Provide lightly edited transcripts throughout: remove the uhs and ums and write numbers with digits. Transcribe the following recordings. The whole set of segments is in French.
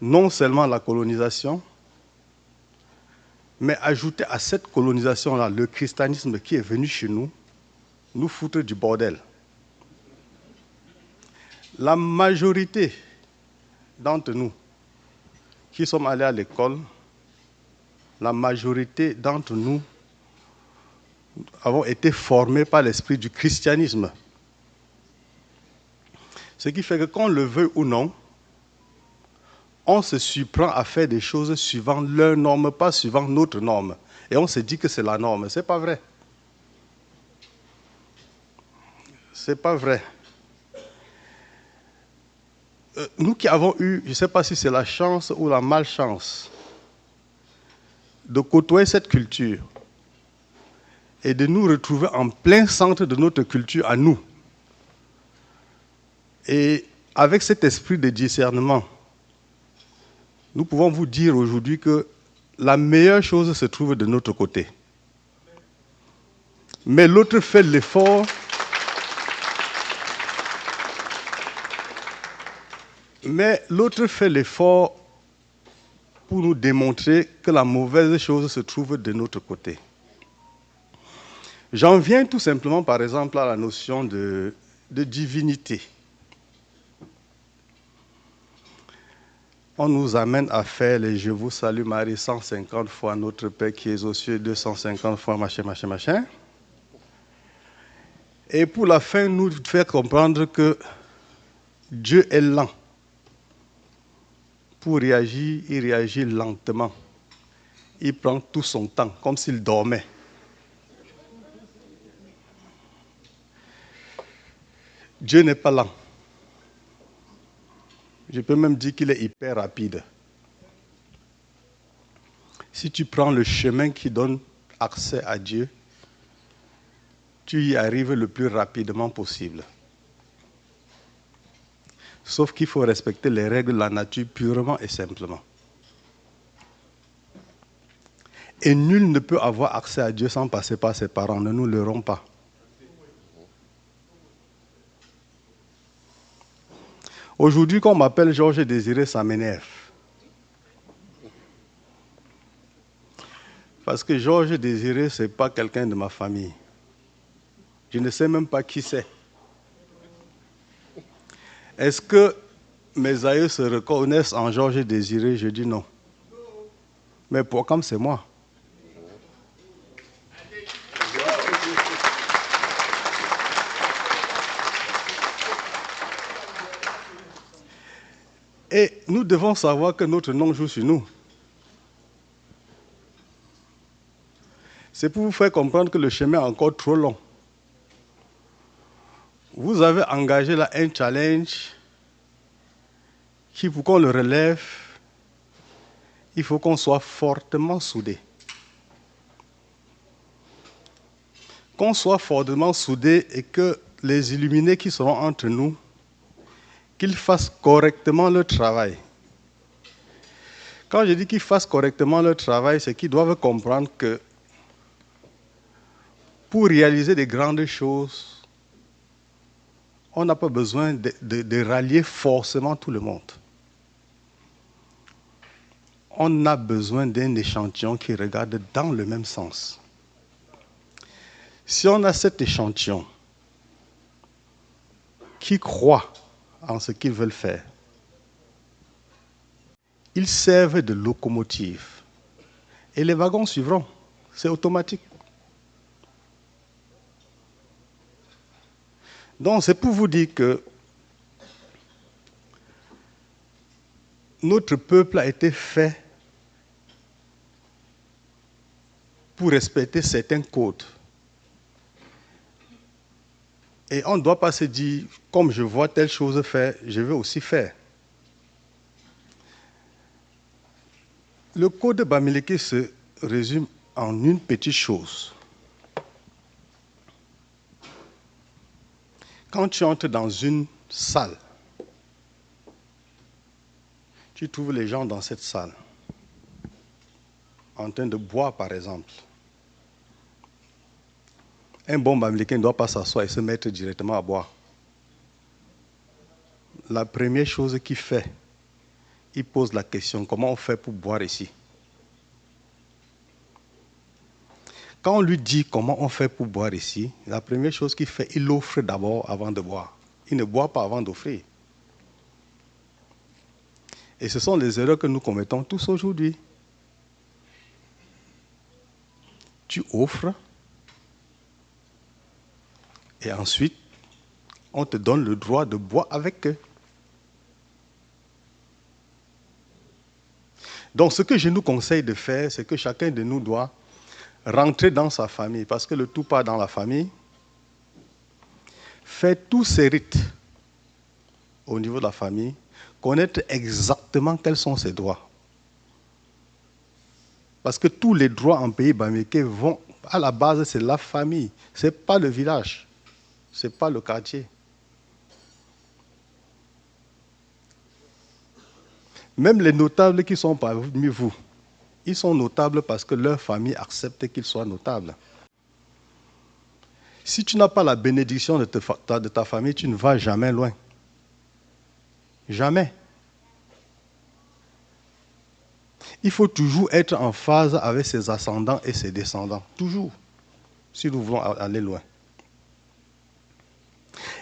non seulement la colonisation, mais ajouter à cette colonisation-là le christianisme qui est venu chez nous foutre du bordel. La majorité d'entre nous qui sommes allés à l'école, la majorité d'entre nous avons été formés par l'esprit du christianisme. Ce qui fait que qu'on le veuille ou non, on se surprend à faire des choses suivant leur norme, pas suivant notre norme. Et on se dit que c'est la norme. Ce n'est pas vrai. Ce n'est pas vrai. Nous qui avons eu, je ne sais pas si c'est la chance ou la malchance, de côtoyer cette culture et de nous retrouver en plein centre de notre culture à nous. Et avec cet esprit de discernement, nous pouvons vous dire aujourd'hui que la meilleure chose se trouve de notre côté. Mais l'autre fait l'effort. Mais l'autre fait l'effort pour nous démontrer que la mauvaise chose se trouve de notre côté. J'en viens tout simplement, par exemple, à la notion de divinité. On nous amène à faire les « Je vous salue Marie » 150 fois, notre Père qui est aux cieux 250 fois, machin, machin, machin. Et pour la fin, nous faire comprendre que Dieu est lent. Pour réagir, il réagit lentement. Il prend tout son temps, comme s'il dormait. Dieu n'est pas lent. Je peux même dire qu'il est hyper rapide. Si tu prends le chemin qui donne accès à Dieu, tu y arrives le plus rapidement possible. Sauf qu'il faut respecter les règles de la nature purement et simplement. Et nul ne peut avoir accès à Dieu sans passer par ses parents. Ne nous leurrons pas. Aujourd'hui, quand on m'appelle Georges Désiré, ça m'énerve. Parce que Georges Désiré, ce n'est pas quelqu'un de ma famille. Je ne sais même pas qui c'est. Est-ce que mes aïeux se reconnaissent en Georges Désiré? Je dis non. Mais pour comme c'est moi. Et nous devons savoir que notre nom joue sur nous. C'est pour vous faire comprendre que le chemin est encore trop long. Vous avez engagé là un challenge qui, pour qu'on le relève, il faut qu'on soit fortement soudés. Qu'on soit fortement soudés et que les illuminés qui seront entre nous, qu'ils fassent correctement leur travail. Quand je dis qu'ils fassent correctement leur travail, c'est qu'ils doivent comprendre que pour réaliser des grandes choses, on n'a pas besoin de rallier forcément tout le monde. On a besoin d'un échantillon qui regarde dans le même sens. Si on a cet échantillon qui croit en ce qu'ils veulent faire, ils servent de locomotive. Et les wagons suivront. C'est automatique. Donc, c'est pour vous dire que notre peuple a été fait pour respecter certains codes. Et on ne doit pas se dire, comme je vois telle chose faire, je veux aussi faire. Le code de Bamileke se résume en une petite chose. Quand tu entres dans une salle, tu trouves les gens dans cette salle, en train de boire par exemple. Un bon Bamileke ne doit pas s'asseoir et se mettre directement à boire. La première chose qu'il fait, il pose la question, comment on fait pour boire ici? Quand on lui dit comment on fait pour boire ici, la première chose qu'il fait, il offre d'abord avant de boire. Il ne boit pas avant d'offrir. Et ce sont les erreurs que nous commettons tous aujourd'hui. Tu offres et ensuite, on te donne le droit de boire avec eux. Donc ce que je nous conseille de faire, c'est que chacun de nous doit rentrer dans sa famille, parce que le tout part dans la famille, faire tous ces rites au niveau de la famille, connaître exactement quels sont ses droits. Parce que tous les droits en pays bamileke vont, à la base, c'est la famille, ce n'est pas le village, ce n'est pas le quartier. Même les notables qui sont parmi vous, ils sont notables parce que leur famille accepte qu'ils soient notables. Si tu n'as pas la bénédiction de ta famille, tu ne vas jamais loin. Jamais. Il faut toujours être en phase avec ses ascendants et ses descendants. Toujours. Si nous voulons aller loin.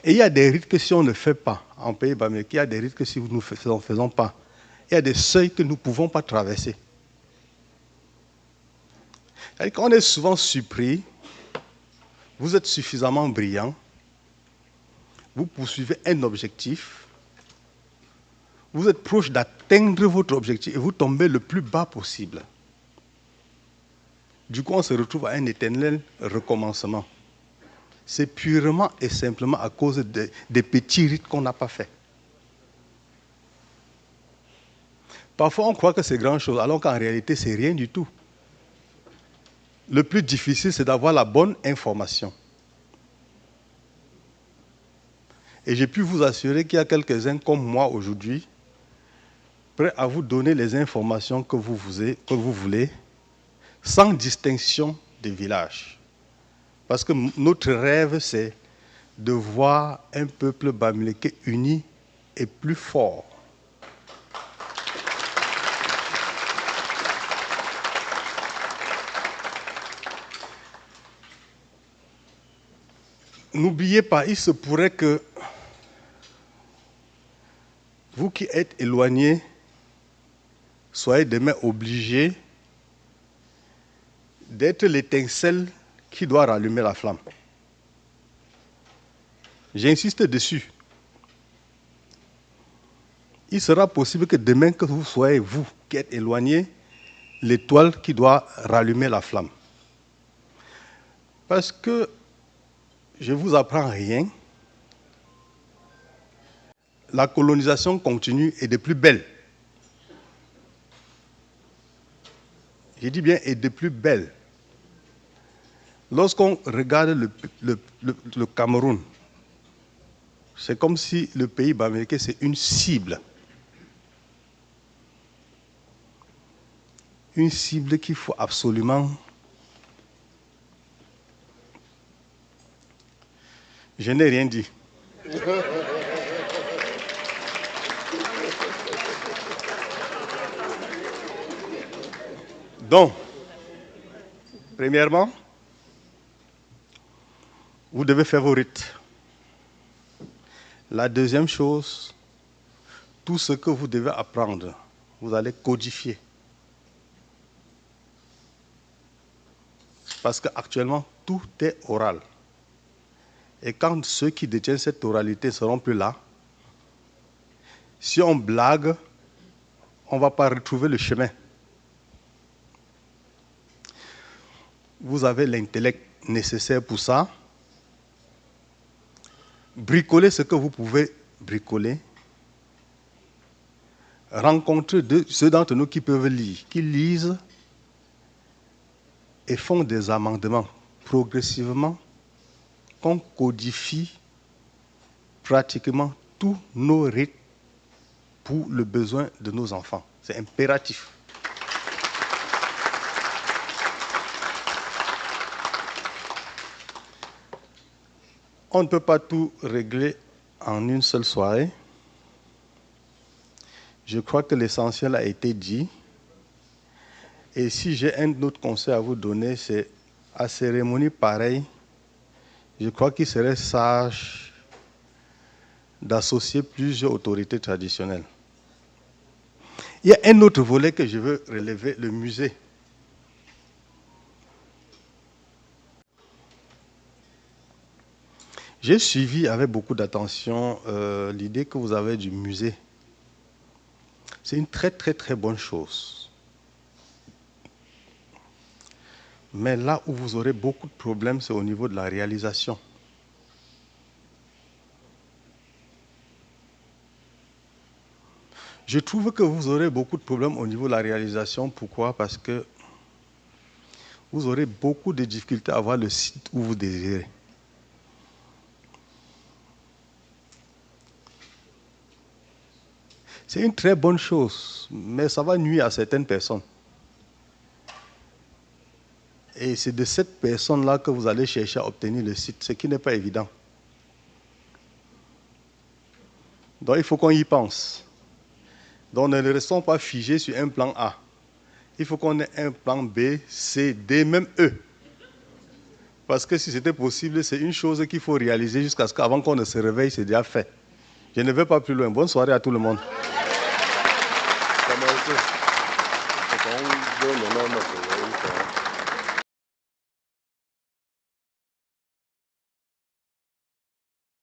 Et il y a des rites que si on ne fait pas en pays bamileke, il y a des rites que si nous ne faisons pas, il y a des seuils que nous ne pouvons pas traverser. On est souvent surpris, vous êtes suffisamment brillant, vous poursuivez un objectif, vous êtes proche d'atteindre votre objectif et vous tombez le plus bas possible. Du coup, on se retrouve à un éternel recommencement. C'est purement et simplement à cause des petits rites qu'on n'a pas faits. Parfois, on croit que c'est grand chose, alors qu'en réalité, c'est rien du tout. Le plus difficile, c'est d'avoir la bonne information. Et j'ai pu vous assurer qu'il y a quelques-uns comme moi aujourd'hui, prêts à vous donner les informations que vous voulez, sans distinction de village. Parce que notre rêve, c'est de voir un peuple bamileke uni et plus fort. N'oubliez pas, il se pourrait que vous qui êtes éloignés soyez demain obligés d'être l'étincelle qui doit rallumer la flamme. J'insiste dessus. Il sera possible que demain, que vous soyez, vous qui êtes éloignés, l'étoile qui doit rallumer la flamme. Parce que je ne vous apprends rien. La colonisation continue et de plus belle. Je dis bien et de plus belle. Lorsqu'on regarde le Cameroun, c'est comme si le pays bamileke, c'est une cible. Une cible qu'il faut absolument... Je n'ai rien dit. Donc, premièrement, vous devez faire vos rites. La deuxième chose, tout ce que vous devez apprendre, vous allez codifier. Parce qu'actuellement, tout est oral. Et quand ceux qui détiennent cette oralité ne seront plus là, si on blague, on ne va pas retrouver le chemin. Vous avez l'intellect nécessaire pour ça. Bricolez ce que vous pouvez bricoler. Rencontrez ceux d'entre nous qui peuvent lire, qui lisent et font des amendements progressivement qu'on codifie pratiquement tous nos rites pour le besoin de nos enfants. C'est impératif. On ne peut pas tout régler en une seule soirée. Je crois que l'essentiel a été dit. Et si j'ai un autre conseil à vous donner, c'est à cérémonie pareille, je crois qu'il serait sage d'associer plusieurs autorités traditionnelles. Il y a un autre volet que je veux relever, le musée. J'ai suivi avec beaucoup d'attention l'idée que vous avez du musée. C'est une très très très bonne chose. Mais là où vous aurez beaucoup de problèmes, c'est au niveau de la réalisation. Je trouve que vous aurez beaucoup de problèmes au niveau de la réalisation. Pourquoi? Parce que vous aurez beaucoup de difficultés à avoir le site où vous désirez. C'est une très bonne chose, mais ça va nuire à certaines personnes. Et c'est de cette personne-là que vous allez chercher à obtenir le site, ce qui n'est pas évident. Donc il faut qu'on y pense. Donc ne restons pas figés sur un plan A. Il faut qu'on ait un plan B, C, D, même E. Parce que si c'était possible, c'est une chose qu'il faut réaliser jusqu'à ce qu'avant qu'on ne se réveille, c'est déjà fait. Je ne vais pas plus loin. Bonne soirée à tout le monde. Comment